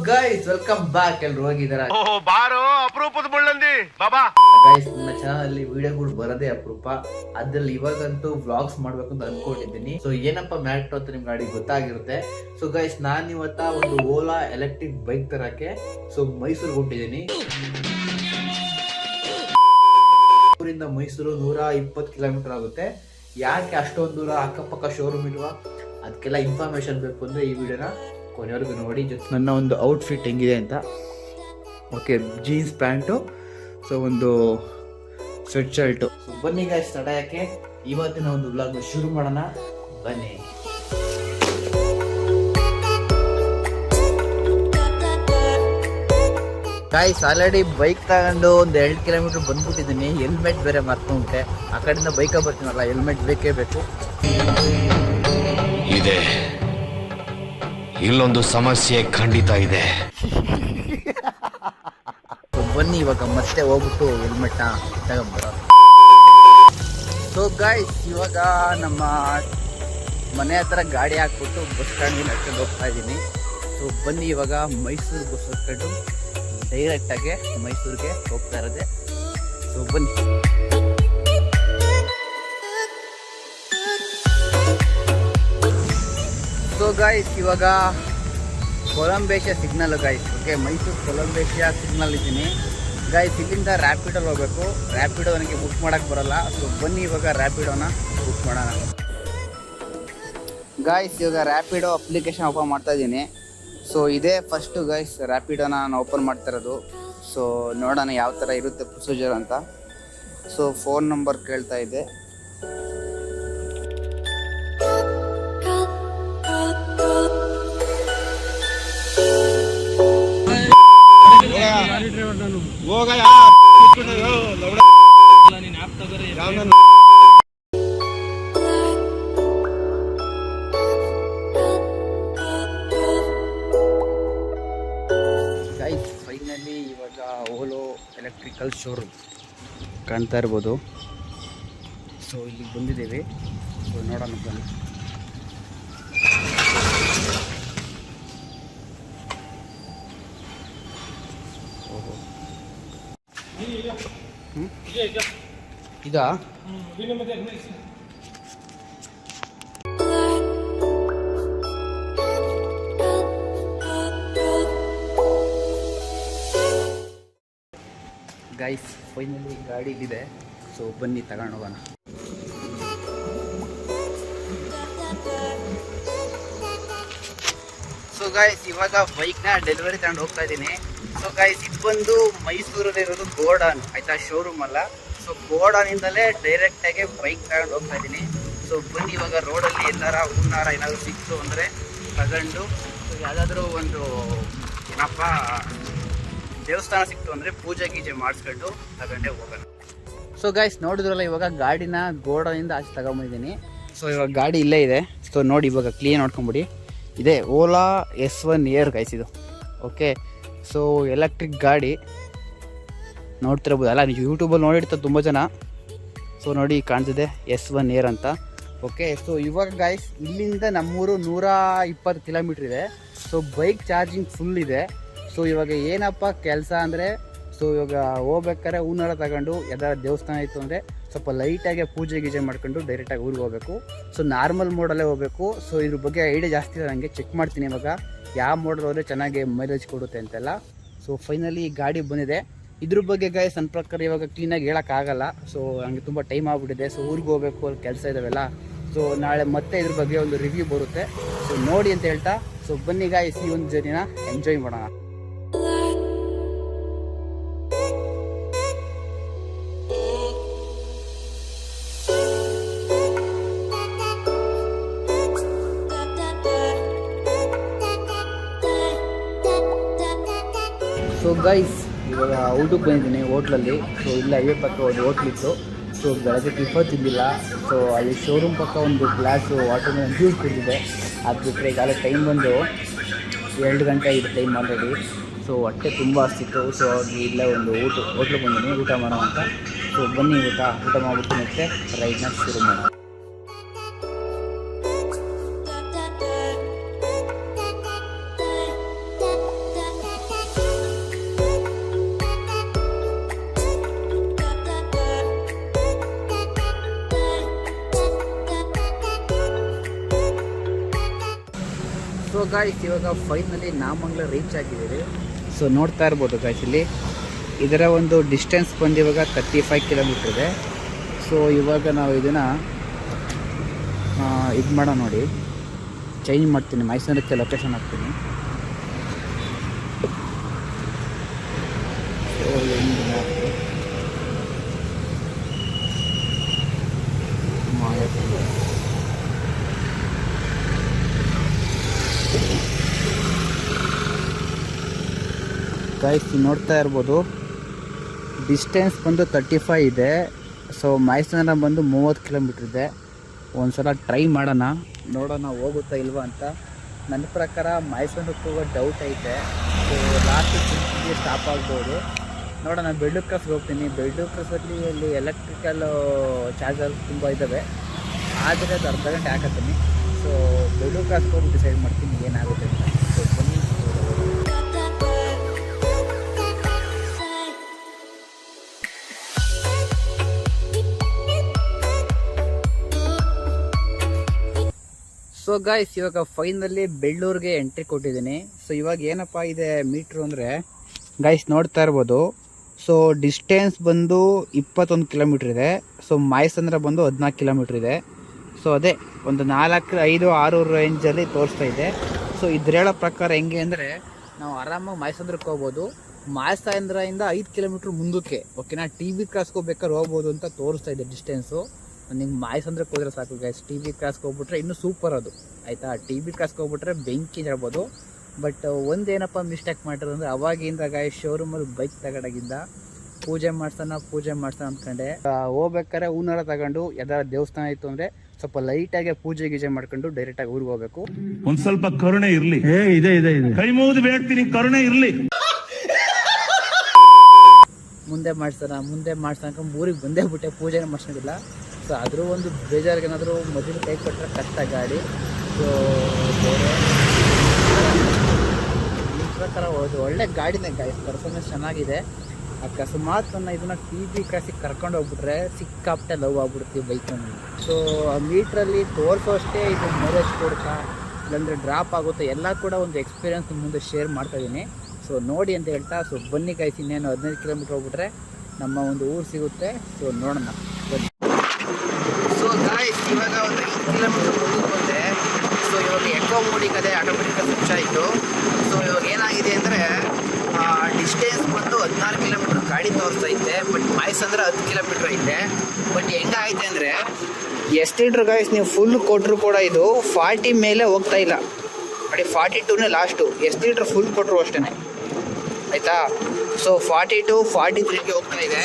Guys welcome back. ಎಲ್ರು ಹೋಗಿದಾರ ಬಾರೋ ಅಪರೂಪದ ಮುಳ್ಳಂದಿ ಬಾಬಾ. ಗೈಸ್ ನನ್ನ ಚಾನಲ್ ಅಲ್ಲಿ ವಿಡಿಯೋಗಳು ಬರದೇ ಅಪರೂಪ. ಅದ್ರಲ್ಲಿ ಇವಾಗಂತೂ ವ್ಲಾಗ್ಸ್ ಮಾಡ್ಬೇಕು ಅಂತ ಅನ್ಕೊಂಡಿದ್ದೀನಿ. ಸೊ ಏನಪ್ಪ ಮ್ಯಾಟ್ರು ಅಂತ ನಿಮ್ ಗಾಡಿ ಗೊತ್ತಾಗಿರುತ್ತೆ. ಸೊ ಗೈಸ್ ನಾನ್ ಇವತ್ತ ಒಂದು ಓಲಾ ಎಲೆಕ್ಟ್ರಿಕ್ ಬೈಕ್ ತರಕ್ಕೆ ಸೊ ಮೈಸೂರಿಗೆ ಹೊಂಟಿದ್ದೀನಿ. ಊರಿಂದ ಮೈಸೂರು 120 ಕಿಲೋಮೀಟರ್ ಆಗುತ್ತೆ. ಯಾಕೆ ಅಷ್ಟೊಂದು ದೂರ, ಅಕ್ಕಪಕ್ಕ ಶೋರೂಮ್ ಇಲ್ವಾ? ಅದಕ್ಕೆಲ್ಲ ಇನ್ಫಾರ್ಮೇಶನ್ ಬೇಕು ಅಂದ್ರೆ ಈ ವಿಡಿಯೋನ ಕೊನೆವರೆಗೂ ನೋಡಿ. ನನ್ನ ಒಂದು ಔಟ್ಫಿಟ್ ಹೆಂಗಿದೆ ಅಂತ. ಓಕೆ, ಜೀನ್ಸ್ ಪ್ಯಾಂಟು, ಸೊ ಒಂದು ಸ್ವೆಟ್ ಶರ್ಟು. ಸೊ ಬನ್ನಿ ಗಾಯ್ಸ್, ತಡೆಯಕ್ಕೆ ಇವತ್ತಿನ ಒಂದು ವ್ಲಾಗ್ ಶುರು ಮಾಡೋಣ. ಬನ್ನಿ ಗಾಯ್ಸ್, ಆಲ್ರೆಡಿ ಬೈಕ್ ತಗೊಂಡು ಒಂದು 2 ಕಿಲೋಮೀಟರ್ ಬಂದ್ಬಿಟ್ಟಿದ್ದೀನಿ. ಹೆಲ್ಮೆಟ್ ಬೇರೆ ಮರ್ಕೊಂಡ್ಬಿಟ್ಟೆ. ಆ ಕಡೆಯಿಂದ ಬೈಕಲ್ಲಿ ಬರ್ತೀನಲ್ಲ, ಹೆಲ್ಮೆಟ್ ಬೇಕೇ ಬೇಕು. ಇದೆ ಇಲ್ಲೊಂದು ಸಮಸ್ಯೆ ಖಂಡಿತ ಇದೆ. ಬನ್ನಿ ಇವಾಗ ಮತ್ತೆ ಹೋಗ್ಬಿಟ್ಟು ಹೆಲ್ಮೆಟ್ನ ತಗೊಂಡ್ಬರ. ಸೊ ಗಾಯ್ಸ್, ಇವಾಗ ನಮ್ಮ ಮನೆ ಹತ್ರ ಗಾಡಿ ಹಾಕ್ಬಿಟ್ಟು ಬಸ್ ಸ್ಟ್ಯಾಂಡ್ಗೆ ನಡ್ಕೊಂಡು ಹೋಗ್ತಾ ಇದ್ದೀನಿ. ಸೊ ಬನ್ನಿ ಇವಾಗ ಮೈಸೂರು ಬಸ್ ಹತ್ಕೊಂಡು ಡೈರೆಕ್ಟಾಗಿ ಮೈಸೂರಿಗೆ ಹೋಗ್ತಾ ಇರೋದೆ. ಸೊ ಬನ್ನಿ. ಸೊ ಗಾಯ್ಸ್, ಇವಾಗ ಕೊಲಂಬೇಶಿಯಾ signal guys. Okay, Mysuru ಕೊಲಂಬೇಶಿಯಾ signal ಇದ್ದೀನಿ ಗಾಯ್ಸ್. ಇಲ್ಲಿಂದ ರ್ಯಾಪಿಡೋಲ್ಲಿ ಹೋಗಬೇಕು. ರ್ಯಾಪಿಡೋ ನನಗೆ ಬುಕ್ ಮಾಡೋಕ್ಕೆ ಬರೋಲ್ಲ. ಸೊ ಬನ್ನಿ ಇವಾಗ ರ್ಯಾಪಿಡೋನ ಬುಕ್ ಮಾಡೋಣ. ಗಾಯ್ಸ್, ಇವಾಗ ರ್ಯಾಪಿಡೋ ಅಪ್ಲಿಕೇಶನ್ ಓಪನ್ ಮಾಡ್ತಾ ಇದ್ದೀನಿ. ಸೊ ಇದೇ ಫಸ್ಟು ಗಾಯ್ಸ್ ರ್ಯಾಪಿಡೋನ ನಾನು ಓಪನ್ ಮಾಡ್ತಾ ಇರೋದು. ಸೊ ನೋಡೋಣ ಯಾವ ಥರ ಇರುತ್ತೆ ಪ್ರೊಸೀಜರ್ ಅಂತ. ಸೊ ಫೋನ್ ನಂಬರ್ ಕೇಳ್ತಾ ಇದೆ. ಗೈಸ್, ಫೈನಲಿ ಇವಾಗ ಓಲೋ ಎಲೆಕ್ಟ್ರಿಕಲ್ ಶೋರೂಮ್ ಕಾಣ್ತಾ ಇರ್ಬೋದು. ಸೊ ಇಲ್ಲಿಗೆ ಬಂದಿದ್ದೇವೆ. ಸೊ ನೋಡೋಣ ಬನ್ನಿ. ಓಹೋ, ಇದಾ? ಗೈಸ್, ಫೈನಲಿ ಗಾಡಿ ಇಲ್ಲಿದೆ. ಸೊ ಬನ್ನಿ ತಗೊಂಡು ಹೋಗೋಣ. ಸೊ ಗೈಸ್, ಇವಾಗ ಬೈಕ್ನ ಡೆಲಿವರಿ ತಗೊಂಡು ಹೋಗ್ತಾ ಇದ್ದೀನಿ. ಸೊ ಗೈಸ್, ಇದು ಬಂದು ಮೈಸೂರಲ್ಲಿ ಇರೋದು ಗೋಡಾನ್ ಆಯ್ತಾ, ಶೋರೂಮ್ ಅಲ್ಲ. ಸೊ ಗೋಡಾನಿಂದಲೇ ಡೈರೆಕ್ಟಾಗಿ ಬೈಕ್ ತಗೊಂಡು ಹೋಗ್ತಾ ಇದ್ದೀನಿ. ಸೊ ಬನ್ನಿ ಇವಾಗ ರೋಡಲ್ಲಿ ಎಲ್ಲಾರ ಹೂನಾರ ಏನಾದರೂ ಸಿಕ್ತು ಅಂದರೆ ತಗೊಂಡು, ಯಾವುದಾದ್ರೂ ಒಂದು ಏನಪ್ಪ ದೇವಸ್ಥಾನ ಸಿಕ್ತು ಅಂದರೆ ಪೂಜೆ ಗೀಜೆ ಮಾಡಿಸ್ಕೊಂಡು ತಗೊಂಡೇ ಹೋಗೋಣ. ಸೊ ಗೈಸ್, ನೋಡಿದ್ರಲ್ಲ ಇವಾಗ ಗಾಡಿನ ಗೋಡಾನಿಂದ ಆಚೆ ತಗೊಂಬಂದಿದ್ದೀನಿ. ಸೊ ಇವಾಗ ಗಾಡಿ ಇಲ್ಲೇ ಇದೆ. ಸೊ ನೋಡಿ ಇವಾಗ ಕ್ಲೀನ್ ನೋಡ್ಕೊಂಬಿಡಿ. ಇದೆ ಓಲಾ S1 ಏರ್ ಗೈಸ್ ಇದು. ಓಕೆ, ಸೊ ಎಲೆಕ್ಟ್ರಿಕ್ ಗಾಡಿ ನೋಡ್ತಿರ್ಬೋದು ಅಲ್ಲ, ನೀವು ಯೂಟ್ಯೂಬಲ್ಲಿ ನೋಡಿರ್ತಾರೆ ತುಂಬ ಜನ. ಸೊ ನೋಡಿ ಕಾಣ್ತಿದೆ S1 ಏರ್ ಅಂತ. ಓಕೆ, ಸೊ ಇವಾಗ ಗೈಸ್ ಇಲ್ಲಿಂದ ನಮ್ಮೂರು 120 ಕಿಲೋಮೀಟ್ರ್ ಇದೆ. ಸೊ ಬೈಕ್ ಚಾರ್ಜಿಂಗ್ ಫುಲ್ ಇದೆ. ಸೊ ಇವಾಗ ಏನಪ್ಪ ಕೆಲಸ ಅಂದರೆ, ಸೊ ಇವಾಗ ಹೋಗ್ಬೇಕಾದ್ರೆ ಹೂನಾರ ತಗೊಂಡು ಯಾವ್ದಾದ್ರು ದೇವಸ್ಥಾನ ಇತ್ತು ಅಂದರೆ ಸ್ವಲ್ಪ ಲೈಟಾಗಿ ಪೂಜೆ ಗೀಜೆ ಮಾಡ್ಕೊಂಡು ಡೈರೆಕ್ಟಾಗಿ ಊರಿಗೆ ಹೋಗಬೇಕು. ಸೊ ನಾರ್ಮಲ್ ಮೋಡಲ್ಲೇ ಹೋಗಬೇಕು. ಸೊ ಇದ್ರ ಬಗ್ಗೆ ಐಡಿಯಾ ಜಾಸ್ತಿ ಇದೆ ನನಗೆ. ಚೆಕ್ ಮಾಡ್ತೀನಿ ಇವಾಗ ಯಾವ ಮೋಡಲ್ ಹೋದರೆ ಚೆನ್ನಾಗಿ ಮೈಲೇಜ್ ಕೊಡುತ್ತೆ ಅಂತೆಲ್ಲ. ಸೊ ಫೈನಲಿ ಗಾಡಿ ಬಂದಿದೆ. ಇದ್ರ ಬಗ್ಗೆ ಗೈಸ್ ನನ್ನ ಪ್ರಕಾರ ಇವಾಗ ಕ್ಲೀನಾಗಿ ಹೇಳೋಕ್ಕಾಗಲ್ಲ. ಸೊ ನನಗೆ ತುಂಬ ಟೈಮ್ ಆಗಿಬಿಟ್ಟಿದೆ. ಸೊ ಊರಿಗೆ ಹೋಗಬೇಕು, ಅಲ್ಲಿ ಕೆಲಸ ಇದ್ದಾವೆಲ್ಲ. ಸೊ ನಾಳೆ ಮತ್ತೆ ಇದ್ರ ಬಗ್ಗೆ ಒಂದು ರಿವ್ಯೂ ಬರುತ್ತೆ. ಸೊ ನೋಡಿ ಅಂತ ಹೇಳ್ತಾ, ಸೊ ಬನ್ನಿ ಗೈಸ್ ಈ ಒಂದು ಜರ್ನಿನ ಎಂಜಾಯ್ ಮಾಡೋಣ. ಸೊ ಗೈಸ್, ಇವಾಗ ಊಟಕ್ಕೆ ಬಂದಿದ್ದೀನಿ ಹೋಟ್ಲಲ್ಲಿ. ಸೊ ಇಲ್ಲ ಹೈವೇ ಪಕ್ಕ ಒಂದು ಹೋಟ್ಲಿತ್ತು. ಸೊ ಬೆಳಗ್ಗೆ ಟಿಫನ್ ತಿಂದಿಲ್ಲ. ಸೊ ಅಲ್ಲಿ ಶೋರೂಮ್ ಪಕ್ಕ ಒಂದು ಗ್ಲಾಸು ವಾಟರ್ ಮೆಲನ್ ಜ್ಯೂಸ್ ಕುಡಿದಿದೆ. ಅದು ಬಿಟ್ಟರೆ ಈಗಾಗಲೇ ಟೈಮ್ ಬಂದು 2 ಗಂಟೆ ಆಗಿದೆ ಟೈಮ್ ಆಲ್ರೆಡಿ. ಸೊ ಹೊಟ್ಟೆ ತುಂಬ ಹಸ್ತಿತ್ತು. ಸೊ ಹಾಗೆ ಇಲ್ಲೇ ಒಂದು ಹೋಟ್ಲಿಗೆ ಬಂದಿದ್ದೀನಿ ಊಟ ಮಾಡೋ ಅಂತ. ಸೊ ಬನ್ನಿ ಊಟ ಮಾಡಿಬಿಟ್ಟು ಮತ್ತೆ ರೈಡ್ನ ಶುರು ಮಾಡೋಣ. ಗಾಯ್ಸ್ ಇವಾಗ ಫೈನಲಿ ನಾಮಂಗ್ಲ ರೀಚ್ ಆಗಿದ್ದೀವಿ. ಸೊ ನೋಡ್ತಾ ಇರ್ಬೋದು ಗಾಯ್ಸ್, ಇಲ್ಲಿ ಇದರ ಒಂದು ಡಿಸ್ಟೆನ್ಸ್ ಬಂದು ಇವಾಗ 35 ಕಿಲೋಮೀಟ್ರ್ ಇದೆ. ಸೊ ಇವಾಗ ನಾವು ಇದನ್ನು ಇದು ಮಾಡೋ ನೋಡಿ, ಚೇಂಜ್ ಮಾಡ್ತೀನಿ, ಮೈಸೂರಕ್ಕೆ ಲೊಕೇಶನ್ ಹಾಕ್ತೀನಿ. ಸೊ ಗೈಸ್ ನೋಡ್ತಾ ಇರ್ಬೋದು, ಡಿಸ್ಟೆನ್ಸ್ ಬಂದು 35 ಇದೆ. ಸೊ ಮೈಸೂರಿನ ಬಂದು 30 ಕಿಲೋಮೀಟ್ರ್ ಇದೆ. ಒಂದು ಸಲ ಟ್ರೈ ಮಾಡೋಣ, ನೋಡೋಣ ಹೋಗುತ್ತಾ ಇಲ್ವಾ ಅಂತ. ನನ್ನ ಪ್ರಕಾರ ಮೈಸೂರಿಗೆ ಹೋಗೋ ಡೌಟ್ ಐತೆ. ಸೊ ಲಾಸ್ಟ್ ಚಿಂಚಿಗೆ ಸ್ಟಾಪ್ ಆಗ್ಬೋದು. ನೋಡೋಣ, ಬೆಳ್ಳು ಕ್ರಾಸ್ಗೆ ಹೋಗ್ತೀನಿ. ಬೆಳ್ಳು ಕ್ರಾಸಲ್ಲಿ ಅಲ್ಲಿ ಎಲೆಕ್ಟ್ರಿಕಲ್ ಚಾರ್ಜರ್ ತುಂಬ ಇದ್ದಾವೆ, ಆದರೆ ಅದು ಅರ್ಧ ಗಂಟೆ ಹಾಕತ್ತೀನಿ. ಸೊ ಬೆಳ್ಳು ಕ್ರಾಸ್ಗೆ ಹೋಗಿ ಡಿಸೈಡ್ ಮಾಡ್ತೀನಿ ಏನಾಗುತ್ತೆ ಅಂತ. ಸೊ ಬನ್ನಿ. ಸೊ ಗಾಯ್ಸ್ ಇವಾಗ ಫೈನಲಿ ಬೆಳ್ಳೂರಿಗೆ ಎಂಟ್ರಿ ಕೊಟ್ಟಿದ್ದೀನಿ. ಸೊ ಇವಾಗ ಏನಪ್ಪ ಇದೆ ಮೀಟ್ರು ಅಂದರೆ ಗಾಯ್ಸ್ ನೋಡ್ತಾ ಇರ್ಬೋದು. ಸೊ ಡಿಸ್ಟೆನ್ಸ್ ಬಂದು 21 ಕಿಲೋಮೀಟ್ರ್ ಇದೆ. ಸೊ ಮೈಸಂದ್ರ ಬಂದು 14 ಕಿಲೋಮೀಟ್ರ್ ಇದೆ. ಸೊ ಅದೇ ಒಂದು 4, 5, 6 ರೇಂಜಲ್ಲಿ ತೋರಿಸ್ತಾ ಇದೆ. ಸೊ ಇದ್ರ ಹೇಳೋ ಪ್ರಕಾರ ಹೆಂಗೆ ಅಂದರೆ ನಾವು ಆರಾಮಾಗಿ ಮೈಸಂದ್ರಕ್ಕೆ ಹೋಗ್ಬೋದು. ಮೈಸಂದ್ರದಿಂದ 5 ಕಿಲೋಮೀಟ್ರ್ ಮುಂದಕ್ಕೆ ಓಕೆನಾ, TB ಕ್ರಾಸ್ಗೆ ಹೋಗ್ಬೇಕಾದ್ರೆ ಹೋಗ್ಬೋದು ಅಂತ ತೋರಿಸ್ತಾ ಇದೆ ಡಿಸ್ಟೆನ್ಸು. ನಿಮ್ಗೆ ಮೈಸಂದ್ರಕ್ಕೆ ಹೋದ್ರೆ ಸಾಕು ಗೈಸ್. TB ಕ್ರಾಸ್ಗೆ ಹೋಗ್ಬಿಟ್ರೆ ಇನ್ನೂ ಸೂಪರ್ ಅದು, ಆಯಿತಾ. TB ಕ್ರಾಸ್ಗೆ ಹೋಗ್ಬಿಟ್ರೆ ಬೆಂಕಿ ಹೇಳ್ಬೋದು. ಬಟ್ ಒಂದೇನಪ್ಪ ಮಿಸ್ಟೇಕ್ ಮಾಡಿರೋದು ಅಂದರೆ ಅವಾಗಿಂದ ಗಾಯ್ಸ್ ಶೋರೂಮಲ್ಲಿ ಬೈಕ್ ತಗೊಂಡಾಗಿಂದ ಪೂಜೆ ಮಾಡ್ತಾನೆ ಅಂದ್ಕೊಂಡೆ. ಹೋಗ್ಬೇಕಾದ್ರೆ ಹೂನಾರ ತಗೊಂಡು ಯಾವ್ದಾರ ದೇವಸ್ಥಾನ ಇತ್ತು ಅಂದರೆ ಸ್ವಲ್ಪ ಲೈಟಾಗಿ ಪೂಜೆ ಗೀಜೆ ಮಾಡ್ಕೊಂಡು ಡೈರೆಕ್ಟಾಗಿ ಊರಿಗೆ ಹೋಗ್ಬೇಕು. ಒಂದ್ ಸ್ವಲ್ಪ ಕರುಣೆ ಇರ್ಲಿ. ಇದೆ ಕೈ ಮುಗಿದು ಬೇಡ್ತೀನಿ, ಕರುಣೆ ಇರ್ಲಿ. ಮುಂದೆ ಮಾಡ್ಸ್ತಾನ ಊರಿಗೆ ಬಂದೇ ಬಿಟ್ಟೆ, ಪೂಜೆನೇ ಮಾಡ್ಸೋದಿಲ್ಲ. ಸೊ ಆದರೂ ಒಂದು ಬೇಜಾರಿಗೆ ಏನಾದರೂ ಮೊದಲು ಕೈ ಕೊಟ್ಟರೆ ಕಷ್ಟ ಗಾಡಿ. ಸೊ ಬೇರೆ ಈ ಪ್ರಕಾರ ಒಳ್ಳೆ ಗಾಡಿನೇ ಗಾಯ್ಸ್, ಪರ್ಫಾರ್ಮೆನ್ಸ್ ಚೆನ್ನಾಗಿದೆ. ಅಕಸ್ಮಾತ್ ನನ್ನ ಇದನ್ನು TB ಕ್ರಾಸಿಗೆ ಕರ್ಕೊಂಡು ಹೋಗ್ಬಿಟ್ರೆ ಸಿಕ್ಕಾಪಟ್ಟೆ ಲವ್ ಆಗ್ಬಿಡ್ತೀವಿ ಬೈಕನ್ನು. ಸೊ ಆ ಮೀಟ್ರಲ್ಲಿ ತೋರಿಸೋ ಅಷ್ಟೇ ಇದು ಮೈಲೇಜ್ ಕೊಡ್ತಾ ಇಲ್ಲಾಂದರೆ ಡ್ರಾಪ್ ಆಗುತ್ತೆ, ಎಲ್ಲ ಕೂಡ ಒಂದು ಎಕ್ಸ್ಪೀರಿಯನ್ಸ್ ಮುಂದೆ ಶೇರ್ ಮಾಡ್ತಾಯಿದ್ದೀನಿ. ಸೊ ನೋಡಿ ಅಂತ ಹೇಳ್ತಾ, ಸೊ ಬನ್ನಿ ಗಾಯ್ಸ್, ಇನ್ನೇನು 15 ಕಿಲೋಮೀಟ್ರ್ ಹೋಗ್ಬಿಟ್ರೆ ನಮ್ಮ ಒಂದು ಊರು ಸಿಗುತ್ತೆ. ಸೊ ನೋಡೋಣ ಬನ್ನಿ. ಸೊ ಗಾಯ್ಸ್ ಇವಾಗ ಒಂದು 5 ಕಿಲೋಮೀಟ್ರ್ ಮುಂದಕ್ಕೆ ಬಂದೆ. ಸೊ ಇವಾಗ ಎಕೋ ಮೋಡಿಗೆ ಅದೇ ಆಟೋಮೆಟಿಕಲ್ ಸ್ವಿಚ್ ಆಯಿತು. ಸೊ ಇವಾಗ ಏನಾಗಿದೆ ಅಂದರೆ ಡಿಸ್ಟೆನ್ಸ್ ಬಂದು 14 ಕಿಲೋಮೀಟ್ರ್ ಗಾಡಿ ತೋರಿಸ್ತೈತೆ, ಬಟ್ ಮೈಸಂದ್ರ 10 ಕಿಲೋಮೀಟ್ರ್ ಐತೆ. ಬಟ್ ಹೆಂಗಾಗೈತೆ ಅಂದರೆ ಎಷ್ಟು ಲೀಟ್ರ್ ಗಾಯ್ಸ್ ನೀವು ಫುಲ್ ಕೊಟ್ಟರು ಕೂಡ ಇದು 40 ಮೇಲೆ ಹೋಗ್ತಾ ಇಲ್ಲ. ಬಟ್ 42ನೇ ಲಾಸ್ಟು, ಎಷ್ಟು ಲೀಟ್ರ್ ಫುಲ್ ಕೊಟ್ಟರು ಅಷ್ಟೇ, ಆಯಿತಾ. ಸೊ 42, 43ಗೆ ಹೋಗ್ತಾ ಇದೆ.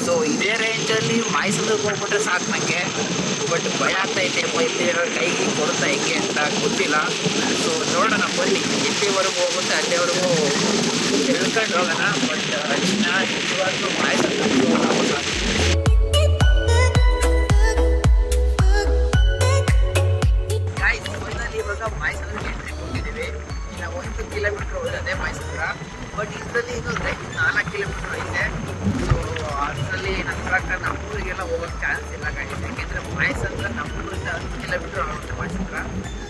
ಸೊ ಇದೇ ರೇಂಜಲ್ಲಿ ಮೈಸೂರಿಗೆ ಹೋಗ್ಬಿಟ್ರೆ ಸಾಕು ನನಗೆ. ಬಟ್ ಭಯ ಆಗ್ತೈತೆ, ಇಲ್ಲಿರೋ ಕೈಗೆ ಕೊಡ್ತಾ ಹೆಂಗೆ ಅಂತ ಗೊತ್ತಿಲ್ಲ. ಸೊ ನೋಡೋಣ ಬನ್ನಿ, ಎಲ್ಲಿವರೆಗೂ ಹೋಗುತ್ತೆ ಅಲ್ಲಿವರೆಗೂ ತಿಳ್ಕೊಂಡು ಹೋಗೋಣ. ಬಟ್ ನಿಜವಾಗ್ಲೂ ಮೈಸೂರಿಗೆ ಹೋಗೋಣ. ಗಾಯ್ಸ್ ಫೈನಲಿ ಇವಾಗ ಮೈಸೂರಿಗೆ ಎಂಟ್ರಿ ಕೊಟ್ಟಿದ್ದೀವಿ. ಇನ್ನು 1 ಕಿಲೋಮೀಟ್ರ್ ಹೋಗೋದೇ ಮೈಸೂರ. ಬಟ್ ಇದರಲ್ಲಿ ಇದು 4 ಕಿಲೋಮೀಟ್ರ್ ಐತೆ. ಸೊ ಅದರಲ್ಲಿ ನನ್ನ ಪ್ರಕಾರ ನಮ್ಮೂರಿಗೆಲ್ಲ ಹೋಗೋಕ್ಕೆ ಚಾನ್ಸ್ ಇಲ್ಲ ಗಾಡಿ, ಯಾಕೆಂದರೆ ಮೈಸೂರಿಂದ ನಮ್ಮೂರಿಂದ 10 ಕಿಲೋಮೀಟ್ರ್ ಆಗುತ್ತೆ ಮೈಸೂರ.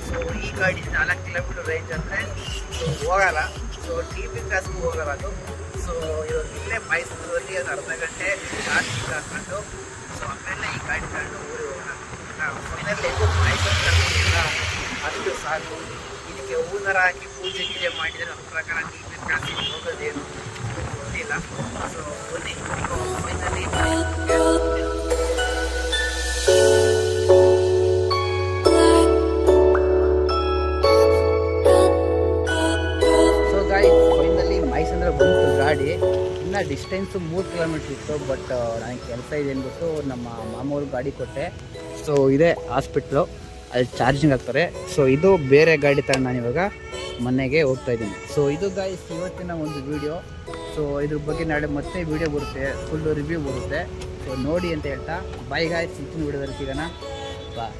ಸೊ ಈ ಗಾಡಿ 4 ಕಿಲೋಮೀಟ್ರ್ ರೇಂಜ್ ಅಂದರೆ ಸೊ ಹೋಗಲ್ಲ. ಸೊ TB ಕ್ರಾಸ್ಗೂ ಹೋಗಲ್ಲ ಅದು. ಸೊ ಇವಾಗ ಇಲ್ಲೇ ಮೈಸೂರಲ್ಲಿ ಅದು ಅರ್ಧ ಗಂಟೆ ಚಾರ್ಜಿಂಗ್ ಹಾಕ್ಕೊಂಡು ಸೊ ಆಮೇಲೆ ಈ ಗಾಡಿ ತಗೊಂಡು ಊರಿಗೆ ಹೋಗೋಣ. ಫೈನಲ್ ಹೇಗೂ ಮೈಸೂರು ಕರ್ಕೊಂಡಿಲ್ಲ, ಅಷ್ಟು ಸಾಕು. ಇದಕ್ಕೆ ಹೂನಾರ ಹಾಕಿ ಪೂಜೆ ಗೀಜೆ ಮಾಡಿದರೆ ನಮ್ಮ ಪ್ರಕಾರ TB ಕ್ರಾಸಿಗೆ ಹೋಗೋದೇನು ಗೊತ್ತಿಲ್ಲ. ಸೊ ಬನ್ನಿ ಫೈನಲಿ. ಸೊ ಗಾಯ್ಸ್ ಫೈನಲಿ ಮೈಸೂರ ಬಂತು ಗಾಡಿ. ಇನ್ನು ಡಿಸ್ಟೆನ್ಸು 3 ಕಿಲೋಮೀಟ್ರ್ ಇತ್ತು. ಬಟ್ ನನಗೆ ಕೆಲಸ ಇದೆ ಅಂದ್ಬಿಟ್ಟು ನಮ್ಮ ಮಾಮೂರು ಗಾಡಿ ಕೊಟ್ಟೆ. ಸೊ ಇದೇ ಹಾಸ್ಪಿಟ್ಲು, ಅಲ್ಲಿ ಚಾರ್ಜಿಂಗ್ ಆಗ್ತಾರೆ. ಸೊ ಇದು ಬೇರೆ ಗಾಡಿ ತಗೊಂಡು ನಾನು ಇವಾಗ ಮನೆಗೆ ಹೋಗ್ತಾ ಇದ್ದೀನಿ. ಸೊ ಇದು ಗಾಯ್ಸ್ ಇವತ್ತಿನ ಒಂದು ವಿಡಿಯೋ. ಸೊ ಇದ್ರ ಬಗ್ಗೆ ನಾಳೆ ಮತ್ತೆ ವಿಡಿಯೋ ಬರುತ್ತೆ, ಫುಲ್ ರಿವ್ಯೂ ಬರುತ್ತೆ. ಸೊ ನೋಡಿ ಅಂತ ಹೇಳ್ತಾ ಬಾಯ್ ಗಾಯ್ಸ್, ಇತ್ತಿನ ವಿಡಿಯೋದಲ್ಲಿ ಸಿಗೋಣ, ಬಾಯ್.